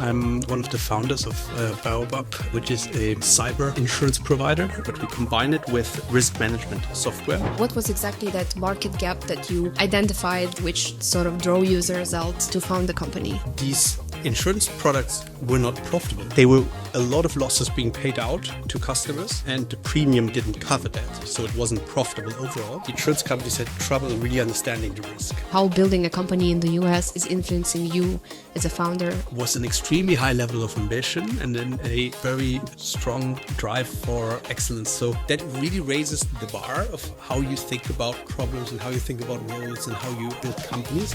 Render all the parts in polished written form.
I'm one of the founders of Baobab, which is a cyber insurance provider, but we combine it with risk management software. What was exactly that market gap that you identified, which sort of drove you as a result to found the company? These insurance products were not profitable. There were a lot of losses being paid out to customers, and the premium didn't cover that, so it wasn't profitable overall. The insurance companies had trouble really understanding the risk. How building a company in the US is influencing you as a founder? It was an extremely high level of ambition and then a very strong drive for excellence. So that really raises the bar of how you think about problems and how you think about roles and how you build companies.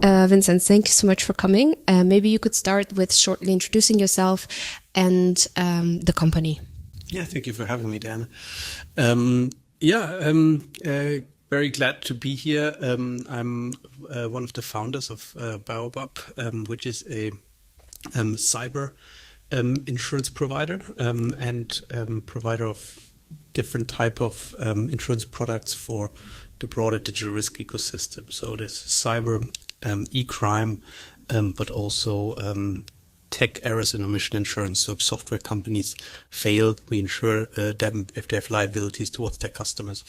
Vincenz, thank you so much for coming. Maybe you could start with shortly introducing yourself and the company. Yeah, thank you for having me, Dan. Very glad to be here. I'm one of the founders of Baobab, which is a cyber insurance provider and provider of different type of insurance products for the broader digital risk ecosystem. So there's cyber, e-crime, but also tech errors and omission insurance. So if software companies fail, we insure them if they have liabilities towards their customers.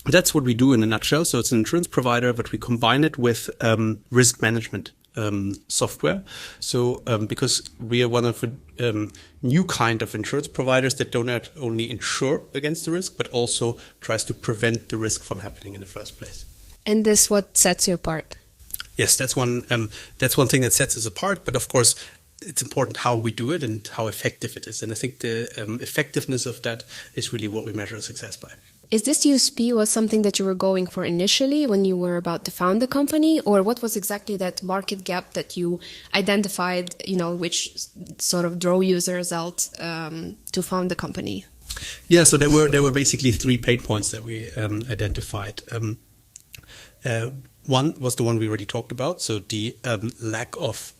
That's what we do in a nutshell. So it's an insurance provider, but we combine it with risk management software. So because we are one of the new kind of insurance providers that do not only insure against the risk, but also tries to prevent the risk from happening in the first place. And this what sets you apart? Yes, that's one thing that sets us apart. But of course, it's important how we do it and how effective it is. And I think the effectiveness of that is really what we measure success by. Is this USP was something that you were going for initially when you were about to found the company, or what was exactly that market gap that you identified, which sort of drove you as a result to found the company? Yeah, so there were basically 3 pain points that we identified. One was the one we already talked about, so the lack of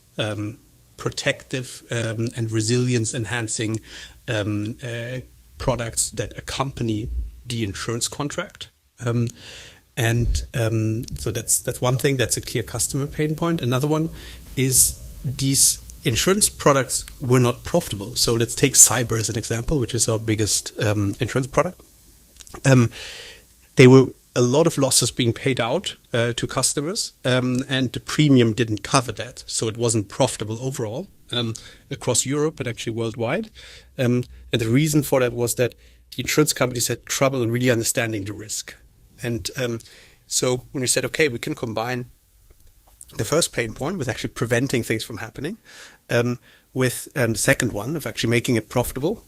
protective and resilience enhancing products that accompany the insurance contract. So that's one thing, that's a clear customer pain point. Another one is these insurance products were not profitable. So let's take cyber as an example, which is our biggest insurance product. There were a lot of losses being paid out to customers, and the premium didn't cover that. So it wasn't profitable overall across Europe, but actually worldwide. And the reason for that was that the insurance companies had trouble in really understanding the risk. And so when we said, okay, we can combine the first pain point with actually preventing things from happening, with the second one of actually making it profitable,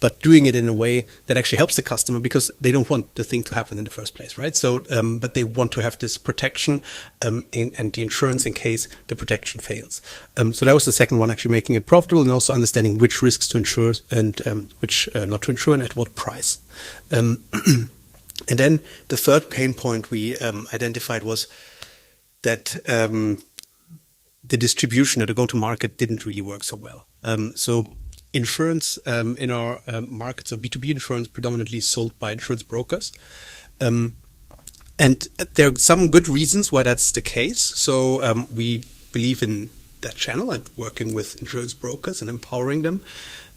but doing it in a way that actually helps the customer because they don't want the thing to happen in the first place, right? So, but they want to have this protection and the insurance in case the protection fails. So that was the second one, actually making it profitable and also understanding which risks to insure and which not to insure and at what price. And then the third pain point we identified was that the distribution or the go-to-market didn't really work so well. So insurance in our markets of B2B insurance predominantly sold by insurance brokers. And there are some good reasons why that's the case. So we believe in that channel and working with insurance brokers and empowering them.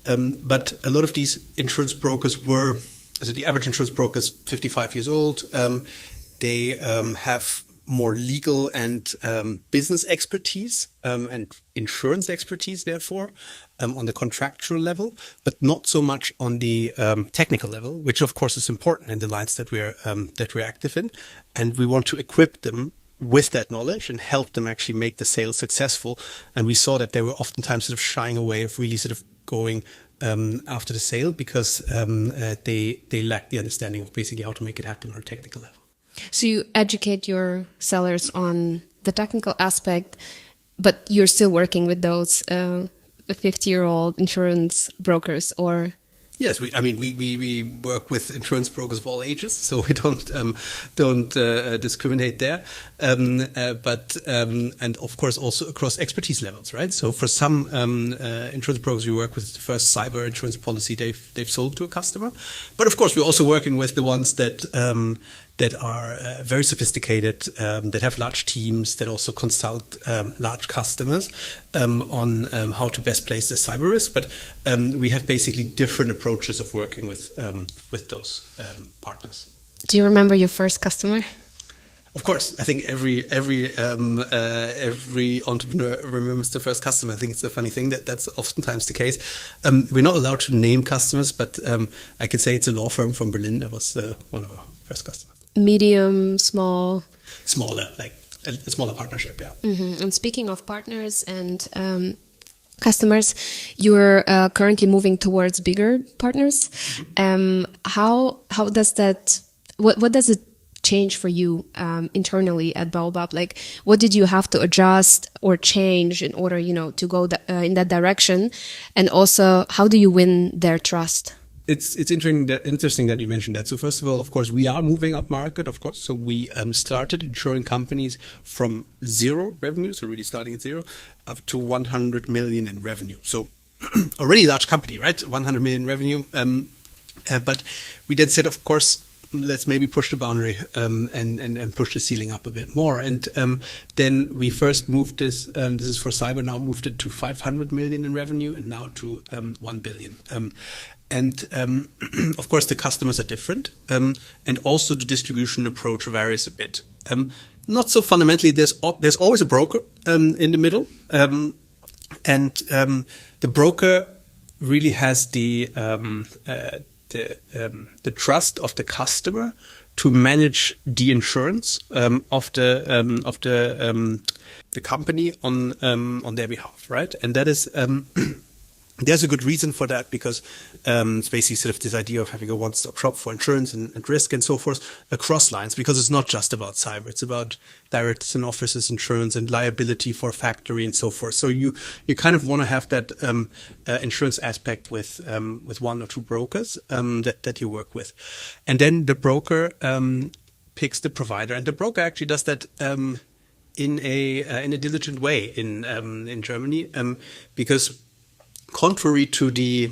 But a lot of these insurance brokers the average insurance broker is 55 years old. They have more legal and business expertise and insurance expertise, therefore, on the contractual level, but not so much on the technical level, which of course is important in the lines that we're active in, and we want to equip them with that knowledge and help them actually make the sale successful. And we saw that they were oftentimes sort of shying away of really sort of going after the sale because they lack the understanding of basically how to make it happen on a technical level. So you educate your sellers on the technical aspect, but you're still working with those 50-year-old insurance brokers, or? Yes, we work with insurance brokers of all ages, so we don't discriminate there. But of course also across expertise levels, right? So for some insurance brokers we work with, the first cyber insurance policy they've sold to a customer, but of course we're also working with the ones that that are very sophisticated, that have large teams, that also consult large customers on how to best place the cyber risk. But we have basically different approaches of working with those partners. Do you remember your first customer? Of course, I think every entrepreneur remembers the first customer. I think it's a funny thing that's oftentimes the case. We're not allowed to name customers, but I can say it's a law firm from Berlin. That was one of our first customers. Medium, small? Smaller, like a smaller partnership, yeah. Mm-hmm. And speaking of partners and customers, you're currently moving towards bigger partners. How does that? What does it change for you internally at Baobab? Like, what did you have to adjust or change in order, to go in that direction? And also, how do you win their trust? It's interesting that you mentioned that. So first of all, of course, we are moving up market, of course. So we started insuring companies from zero revenue, so really starting at zero, up to 100 million in revenue. So already a large company, right? 100 million revenue. But we then said, of course, let's maybe push the boundary and push the ceiling up a bit more. And then we first moved this is for cyber, now moved it to 500 million in revenue, and now to 1 billion. And of course, the customers are different, and also the distribution approach varies a bit. Not so fundamentally, there's always a broker in the middle, and the broker really has the trust of the customer to manage the insurance of the company on their behalf, right? And that is there's a good reason for that, because it's basically sort of this idea of having a one-stop shop for insurance and risk and so forth across lines, because it's not just about cyber, it's about directors and officers insurance and liability for a factory and so forth. So you kind of want to have that insurance aspect with one or two brokers that you work with, and then the broker picks the provider, and the broker actually does that in a diligent way in Germany, because contrary to the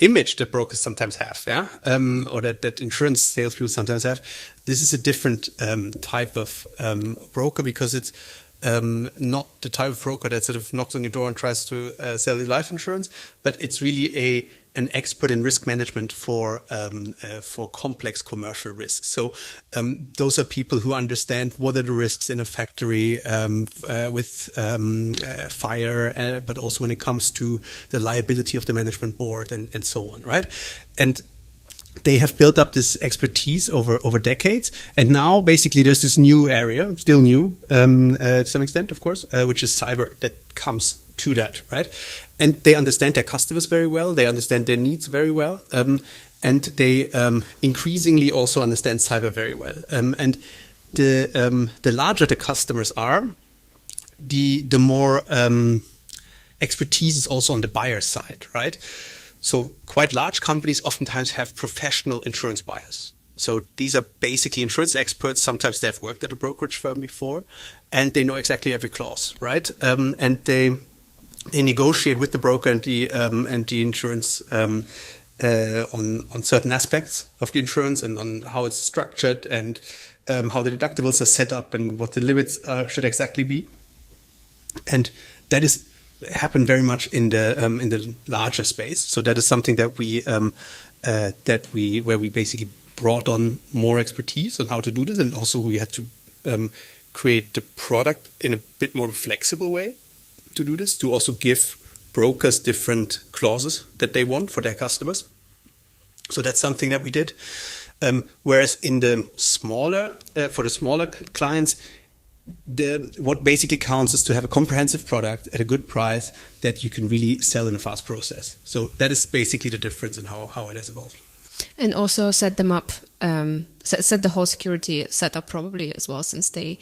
image that brokers sometimes have, or that insurance salespeople sometimes have, this is a different type of broker, because it's not the type of broker that sort of knocks on your door and tries to sell you life insurance, but it's really an expert in risk management for complex commercial risks. So those are people who understand what are the risks in a factory with fire, but also when it comes to the liability of the management board and so on, right? And they have built up this expertise over decades, and now basically there's this new area, still new to some extent, of course, which is cyber, that comes to that, right? And they understand their customers very well, they understand their needs very well, and they increasingly also understand cyber very well. And the larger the customers are, the more expertise is also on the buyer side, right? So quite large companies oftentimes have professional insurance buyers. So these are basically insurance experts. Sometimes they've worked at a brokerage firm before, and they know exactly every clause, right? And they negotiate with the broker and the insurance on certain aspects of the insurance, and on how it's structured, and how the deductibles are set up, and what the limits should exactly be. And that is happened very much in the larger space. So that is something that where we basically brought on more expertise on how to do this, and also we had to create the product in a bit more flexible way to do this, to also give brokers different clauses that they want for their customers. So that's something that we did. Whereas in the smaller, for the smaller clients, what basically counts is to have a comprehensive product at a good price that you can really sell in a fast process. So that is basically the difference in how it has evolved. And also set them up, set the whole security setup probably as well, since they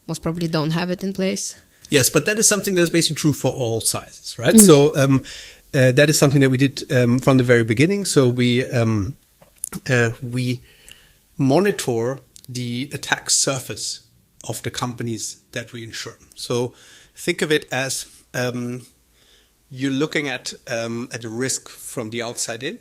most probably don't have it in place. Yes, but that is something that's basically true for all sizes, right? So that is something that we did from the very beginning. So we monitor the attack surface of the companies that we insure. So think of it as you're looking at a risk from the outside in,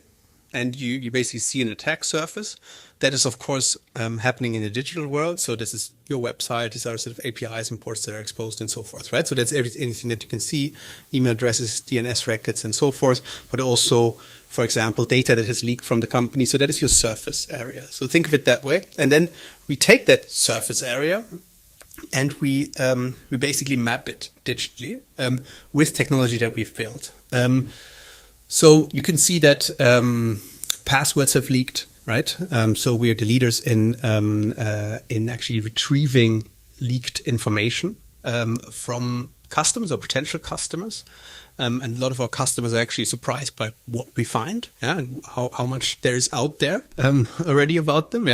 and you basically see an attack surface. That is, of course, happening in the digital world. So this is your website. These are sort of APIs and ports that are exposed and so forth, right? So that's anything that you can see, email addresses, DNS records, and so forth, but also, for example, data that has leaked from the company. So that is your surface area. So think of it that way. And then we take that surface area and we basically map it digitally with technology that we've built. So you can see that passwords have leaked, right? So we are the leaders in actually retrieving leaked information from customers or potential customers. And a lot of our customers are actually surprised by what we find, and how much there is out there already about them.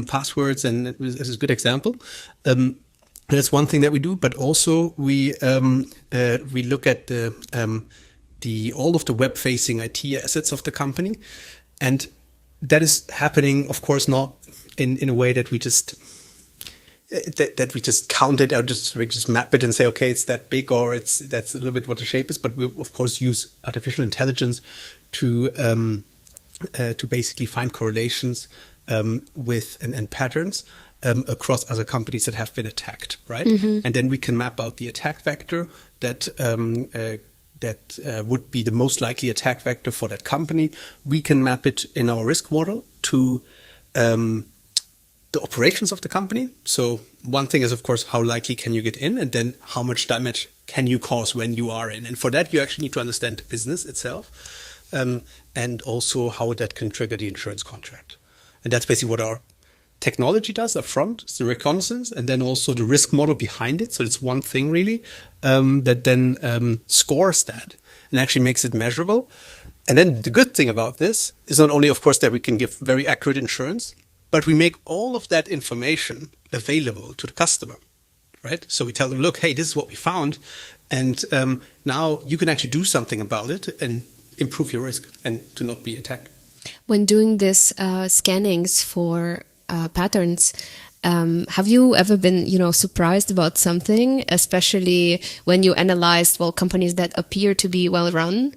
Passwords, and this is a good example. That's one thing that we do, but also we look at all of the web-facing IT assets of the company, and that is happening, of course, not in a way that we just count it or we just map it and say, okay, it's that big, or that's a little bit what the shape is. But we of course use artificial intelligence to basically find correlations with and patterns across other companies that have been attacked, right? Mm-hmm. And then we can map out the attack vector that would be the most likely attack vector for that company. We can map it in our risk model to the operations of the company. So one thing is, of course, how likely can you get in, and then how much damage can you cause when you are in. And for that, you actually need to understand the business itself, and also how that can trigger the insurance contract. And that's basically what our technology does up front. It's the reconnaissance, and then also the risk model behind it. So it's one thing really that then scores that and actually makes it measurable. And then the good thing about this is not only, of course, that we can give very accurate insurance, but we make all of that information available to the customer, right? So we tell them, look, hey, this is what we found, and now you can actually do something about it and improve your risk and to not be attacked. When doing this scannings for patterns, have you ever been, surprised about something, especially when you analyzed, companies that appear to be well run?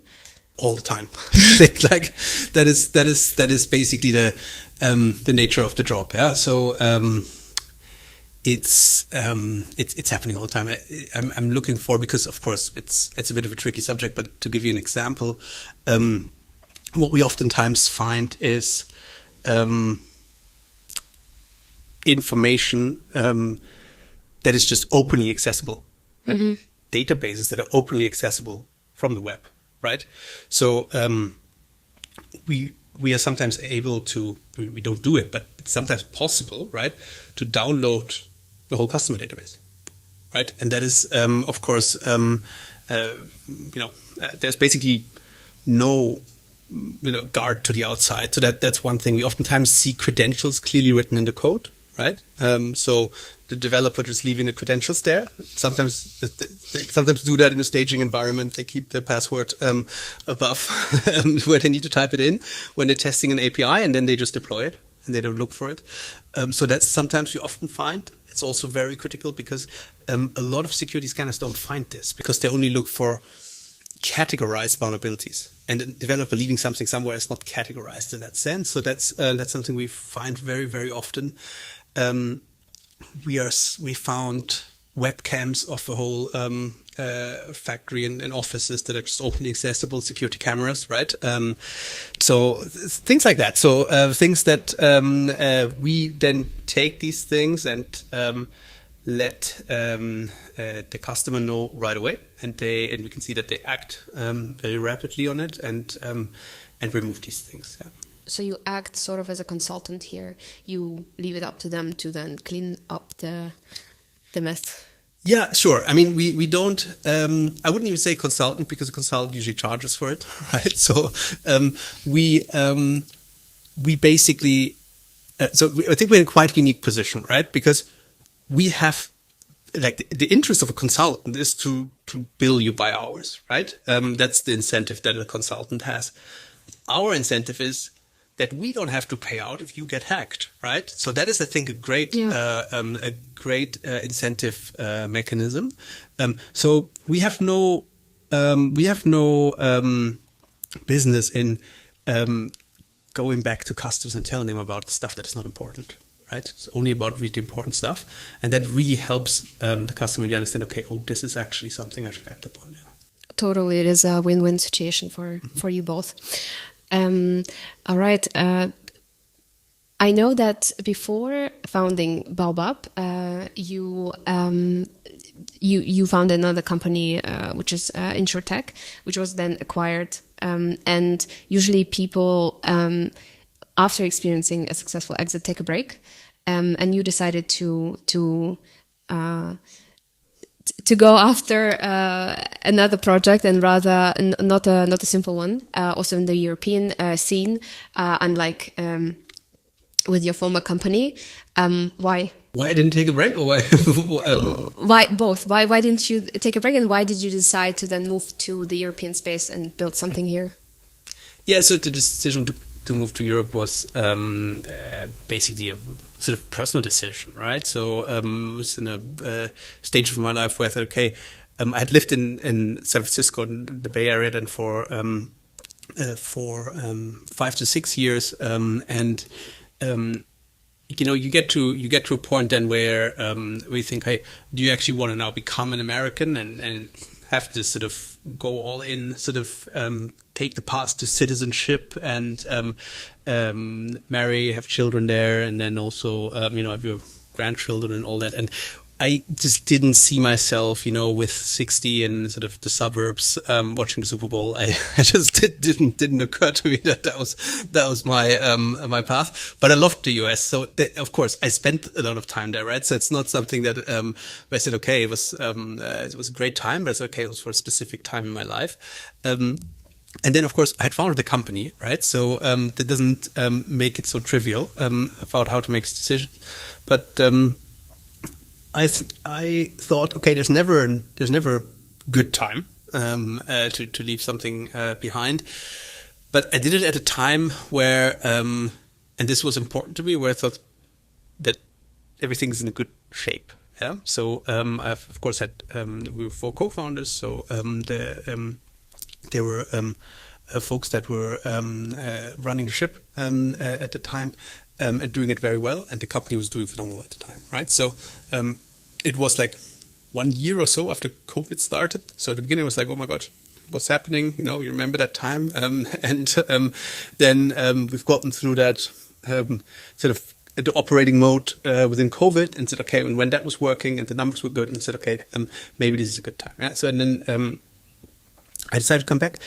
All the time. Like that is basically the nature of the job. Yeah. So it's happening all the time. I'm looking for, because of course it's a bit of a tricky subject, but to give you an example, what we oftentimes find is information that is just openly accessible, right? Mm-hmm. Databases that are openly accessible from the web, right? So we are sometimes able to, we don't do it, but it's sometimes possible, right, to download the whole customer database, right? And that is, of course, there's basically no guard to the outside. So that's one thing. We oftentimes see credentials clearly written in the code, right? So the developer just leaving the credentials there. Sometimes they do that in a staging environment. They keep the password above where they need to type it in when they're testing an API, and then they just deploy it and they don't look for it. So that's sometimes we often find. It's also very critical because a lot of security scanners don't find this because they only look for categorized vulnerabilities, and the developer leaving something somewhere is not categorized in that sense. So that's something we find very, very often. We found webcams of a whole factory and offices that are just openly accessible, security cameras, right? So things like that. So things that we then take these things and let the customer know right away, and we can see that they act very rapidly on it and remove these things. Yeah. So you act sort of as a consultant here. You leave it up to them to then clean up the mess. Yeah, sure. I mean, we don't. I wouldn't even say consultant, because a consultant usually charges for it, right? So we basically. I think we're in a quite unique position, right? Because we have, like, the interest of a consultant is to bill you by hours, right? That's the incentive that a consultant has. Our incentive is that we don't have to pay out if you get hacked, right? So that is, I think, a great incentive mechanism. So we have no business in going back to customers and telling them about stuff that is not important, right? It's only about really important stuff. And that really helps the customer to understand, okay, oh, this is actually something I should act upon. Yeah. Totally, it is a win-win situation for you both. All right. I know that before founding Baobab, you founded another company, which is InsurTech, which was then acquired. And usually people, after experiencing a successful exit, take a break. And you decided to go after another project, and rather not a simple one. Also in the European scene, unlike with your former company. Why? Why I didn't take a break, or why? Why both? Why didn't you take a break, and why did you decide to then move to the European space and build something here? Yeah, so the decision to move to Europe was basically a sort of personal decision, right? So I was in a stage of my life where I thought, okay, I had lived in San Francisco, in the Bay Area, then for 5 to 6 years, and you get to a point then where we think, hey, do you actually want to now become an American and have to sort of go all in, sort of take the path to citizenship and marry, have children there, and then also have your grandchildren and all that. And I just didn't see myself, with 60 in sort of the suburbs watching the Super Bowl. I just didn't occur to me that was my path. But I loved the US, so of course I spent a lot of time there, right? So it's not something that where I said, okay, it was a great time, but it's okay, it was for a specific time in my life. And then, of course, I had founded the company, right? So that doesn't make it so trivial about how to make this decision, but. I thought, okay, there's never a good time to leave something behind, but I did it at a time where, and this was important to me, where I thought that everything's in a good shape. Yeah. So I've of course had we were 4 co-founders, so there were folks that were running the ship at the time. And doing it very well, and the company was doing phenomenal at the time, right? So it was like 1 year or so after COVID started. So at the beginning it was like, oh my God, what's happening? You remember that time? Then we've gotten through that sort of the operating mode within COVID, and said, okay, and when that was working and the numbers were good, and said, okay, maybe this is a good time. Yeah? So and then I decided to come back,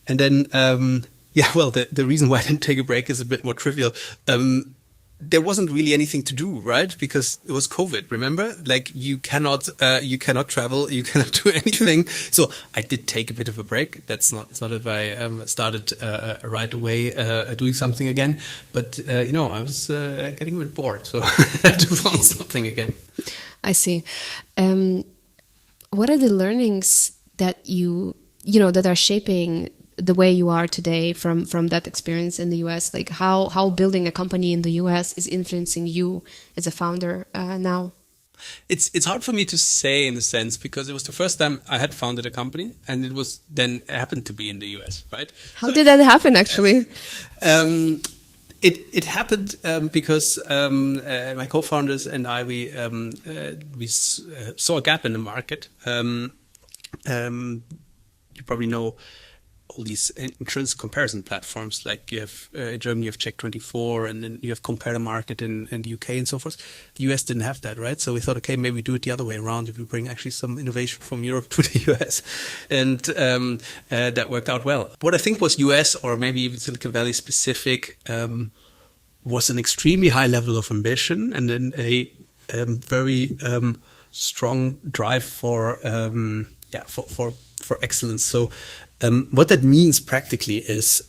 and then the reason why I didn't take a break is a bit more trivial. There wasn't really anything to do, right? Because it was COVID, remember? Like you cannot travel, you cannot do anything. So I did take a bit of a break. It's not if I started right away doing something again, but I was getting a bit bored, so I had to find something again. I see. What are the learnings that that are shaping the way you are today from that experience in the US? Like how building a company in the US is influencing you as a founder now? It's hard for me to say in a sense, because it was the first time I had founded a company, and it happened to be in the US, right? How did that happen, actually? It happened because my co-founders and I we saw a gap in the market. You probably know all these insurance comparison platforms, like you have in Germany you have Check24, and then you have Compare the Market in the UK and so forth. The US didn't have that, right? So we thought, okay, maybe we do it the other way around, if we bring actually some innovation from Europe to the US, and that worked out well. What I think was US, or maybe even Silicon Valley specific, was an extremely high level of ambition, and then a very strong drive for excellence. So what that means practically is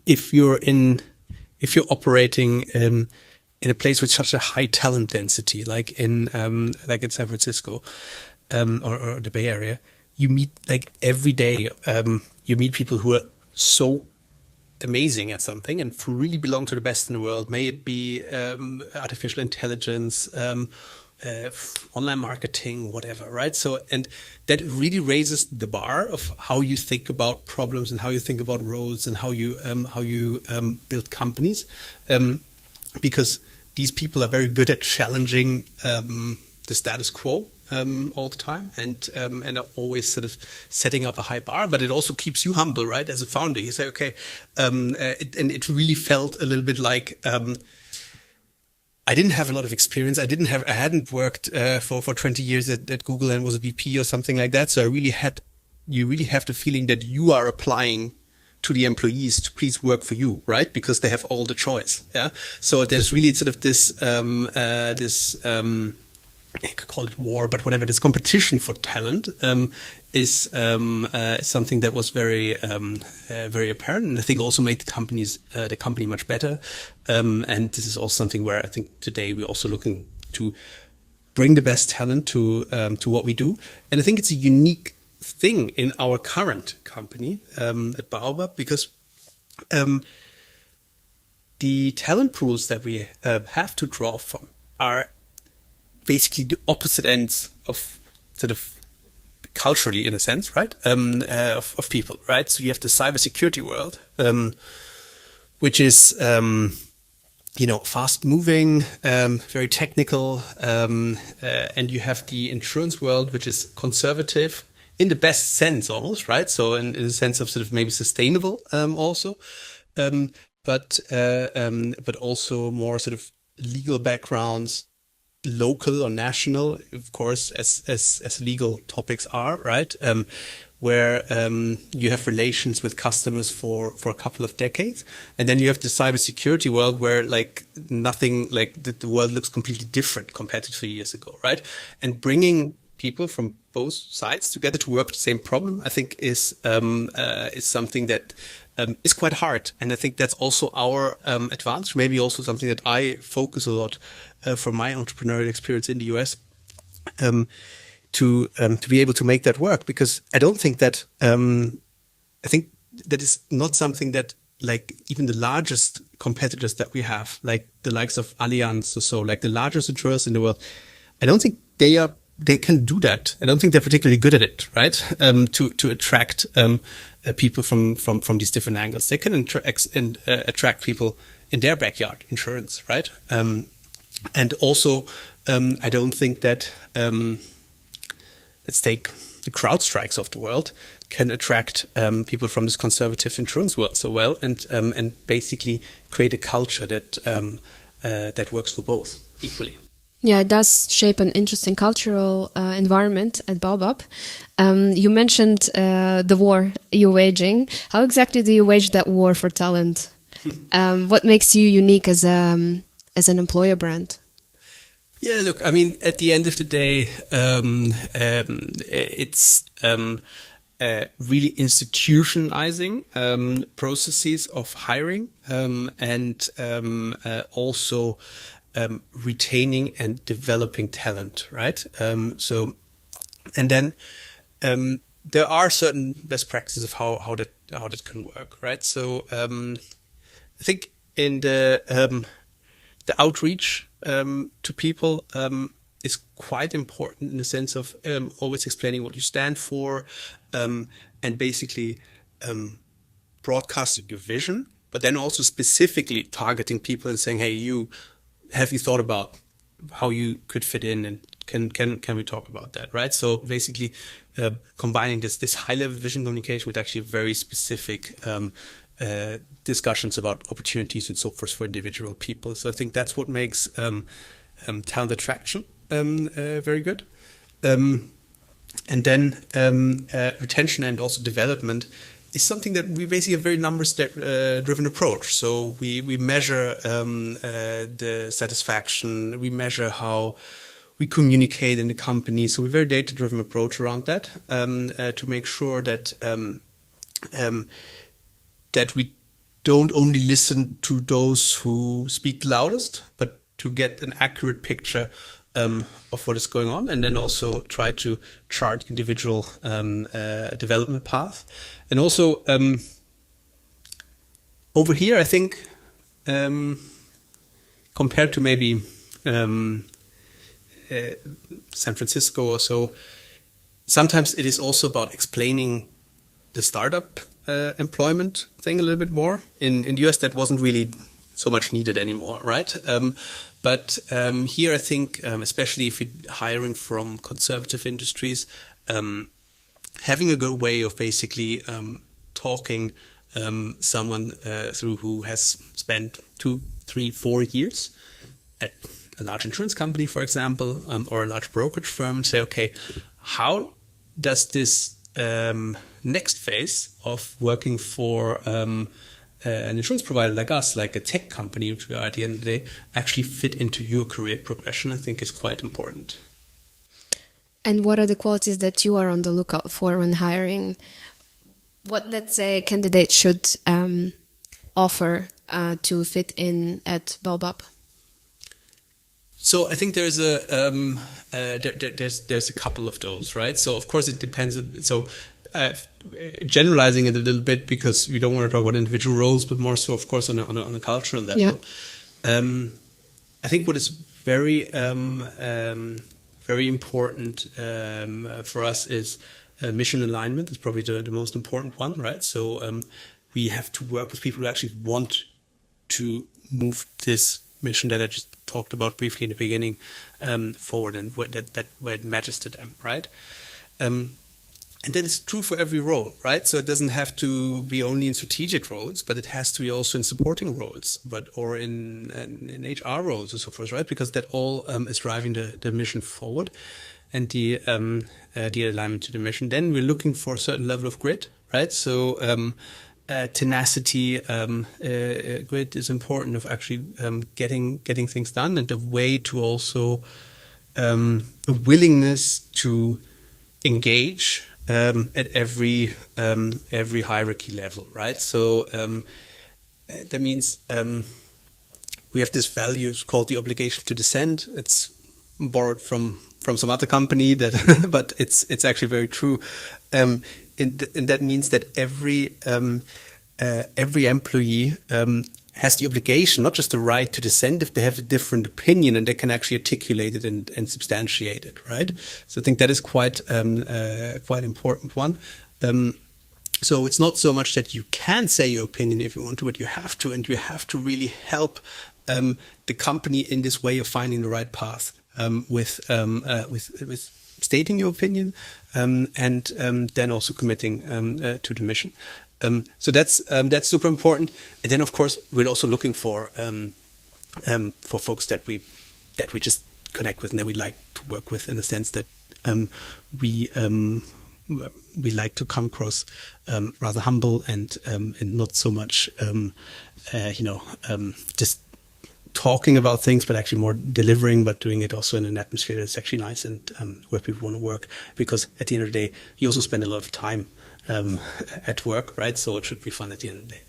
if you're operating in a place with such a high talent density, like in San Francisco or the Bay Area, you meet like every day you meet people who are so amazing at something and really belong to the best in the world. May it be artificial intelligence, online marketing, whatever, right? So, and that really raises the bar of how you think about problems and how you think about roles and how you build companies, because these people are very good at challenging the status quo all the time, and are always sort of setting up a high bar. But it also keeps you humble, right? As a founder, you say, okay, and it really felt a little bit like. I didn't have a lot of experience. I hadn't worked for 20 years at Google and was a VP or something like that. So you really have the feeling that you are applying to the employees to please work for you, right? Because they have all the choice. Yeah. So there's really sort of this you could call it war, but whatever, this competition for talent is something that was very apparent, and I think also made the company much better. And this is also something where I think today we're also looking to bring the best talent to what we do, and I think it's a unique thing in our current company at Baobab, because the talent pools that we have to draw from are basically the opposite ends of sort of culturally, in a sense, right? Of people, right? So you have the cybersecurity world, which is, fast moving, very technical, and you have the insurance world, which is conservative in the best sense almost, right? So in the sense of sort of maybe sustainable, also, but also more sort of legal backgrounds, local or national, of course, as legal topics are, right? Where you have relations with customers for a couple of decades, and then you have the cybersecurity world where like nothing, like the world looks completely different compared to 3 years ago, right? And bringing people from both sides together to work the same problem, I think is something that is quite hard, and I think that's also our advantage. Maybe also something that I focus a lot from my entrepreneurial experience in the US, to be able to make that work, because I don't think that I think that is not something that like even the largest competitors that we have, like the likes of Allianz or so, like the largest insurers in the world, I don't think they can do that. I don't think they're particularly good at it, right? To attract people from these different angles. They can attract people in their backyard, insurance, right? And also, I don't think that let's take the CrowdStrikes of the world can attract people from this conservative insurance world so well, and basically create a culture that works for both equally. Yeah, it does shape an interesting cultural environment at Baobab. You mentioned the war you're waging. How exactly do you wage that war for talent? What makes you unique as an employer brand? Yeah, look, I mean, at the end of the day, it's really institutionalizing processes of hiring, and also retaining and developing talent, right? So, and then there are certain best practices of how that can work, right? So, I think in the outreach to people is quite important in the sense of always explaining what you stand for, and basically broadcasting your vision, but then also specifically targeting people and saying, hey, have you thought about how you could fit in, and can we talk about that, right? So basically combining this high level vision communication with actually very specific discussions about opportunities and so forth for individual people. So I think that's what makes talent attraction very good. And then retention and also development is something that we basically have a very numbers driven approach. So we measure the satisfaction, we measure how we communicate in the company. So we're very data driven approach around that, to make sure that that we don't only listen to those who speak the loudest, but to get an accurate picture of what is going on, and then also try to chart individual development path. And also over here, I think compared to maybe San Francisco or so, sometimes it is also about explaining the startup employment thing a little bit more. In the US, that wasn't really so much needed anymore, right? But here, I think, especially if you're hiring from conservative industries, having a good way of basically talking someone through who has spent 2, 3, 4 years at a large insurance company, for example, or a large brokerage firm, say, okay, how does this next phase of working for an insurance provider like us, like a tech company, which we are at the end of the day, actually fit into your career progression, I think is quite important. And what are the qualities that you are on the lookout for when hiring? What, let's say, a candidate should offer to fit in at Baobab? So I think there's a couple of those, right? So of course it depends. So generalizing it a little bit, because we don't want to talk about individual roles, but more so, of course, on a cultural level. Yeah. I think what is very very important for us is mission alignment. Is probably the most important one, right? So we have to work with people who actually want to move this mission that I just talked about briefly in the beginning forward, and where it matters to them, right? And that is true for every role, right? So it doesn't have to be only in strategic roles, but it has to be also in supporting roles, or in HR roles and so forth, right? Because that all is driving the mission forward, and the alignment to the mission. Then we're looking for a certain level of grit, right? So tenacity, grit is important of actually getting things done, and a way to also a willingness to engage at every hierarchy level, right? So that means we have this value called the obligation to dissent. It's borrowed from some other company, that, but it's actually very true. And that means that every employee has the obligation, not just the right, to dissent if they have a different opinion, and they can actually articulate it and substantiate it, right? So I think that is quite important one. So it's not so much that you can say your opinion if you want to, but you have to, and you have to really help the company in this way of finding the right path with stating your opinion and then also committing to the mission. So that's super important. And then, of course, we're also looking for folks that we just connect with and that we like to work with, in the sense that we like to come across rather humble and not so much just talking about things, but actually more delivering, but doing it also in an atmosphere that's actually nice and where people want to work. Because at the end of the day, you also spend a lot of time at work, right? So it should be fun at the end of the day.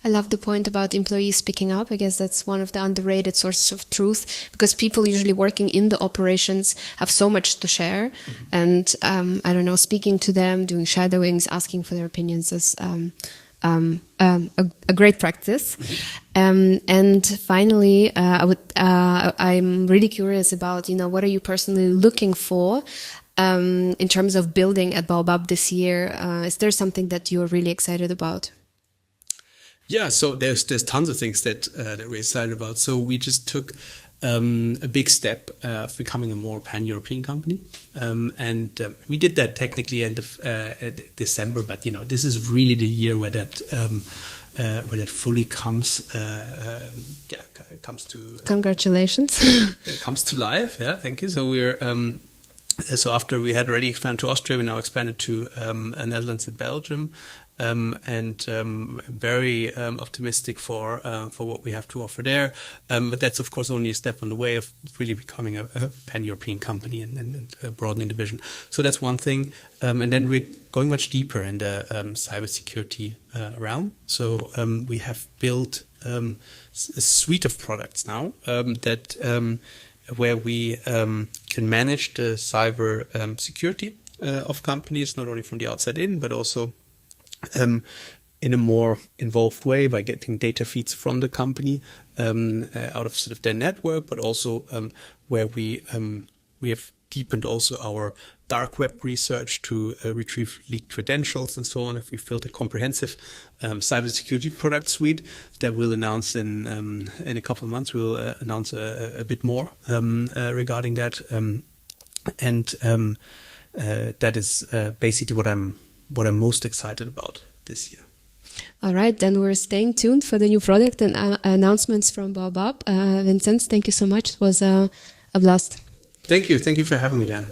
I love the point about employees speaking up. I guess that's one of the underrated sources of truth, because people usually working in the operations have so much to share. Mm-hmm. And I don't know, speaking to them, doing shadowings, asking for their opinions is a great practice. And finally, I'm really curious about, what are you personally looking for in terms of building at Baobab this year? Is there something that you're really excited about? Yeah, so there's tons of things that we're excited about. So we just took a big step of becoming a more pan-European company, and we did that technically end of December. But this is really the year where that fully comes to congratulations. Comes to life. Yeah, thank you. So we're so after we had already expanded to Austria, we now expanded to Netherlands and Belgium. And very optimistic for what we have to offer there. But that's, of course, only a step on the way of really becoming a pan-European company and broadening the vision. So that's one thing. And then we're going much deeper in the cybersecurity realm. So we have built a suite of products now that where we can manage the cyber security of companies, not only from the outside in, but also in a more involved way by getting data feeds from the company out of sort of their network, but also where we have deepened also our dark web research to retrieve leaked credentials and so on. If we built a comprehensive cybersecurity product suite that we'll announce in a couple of months, we'll announce a bit more regarding that. That is basically what I'm most excited about this year. All right, then we're staying tuned for the new product and announcements from Baobab. Vincenz, thank you so much. It was a blast. Thank you for having me, Dan.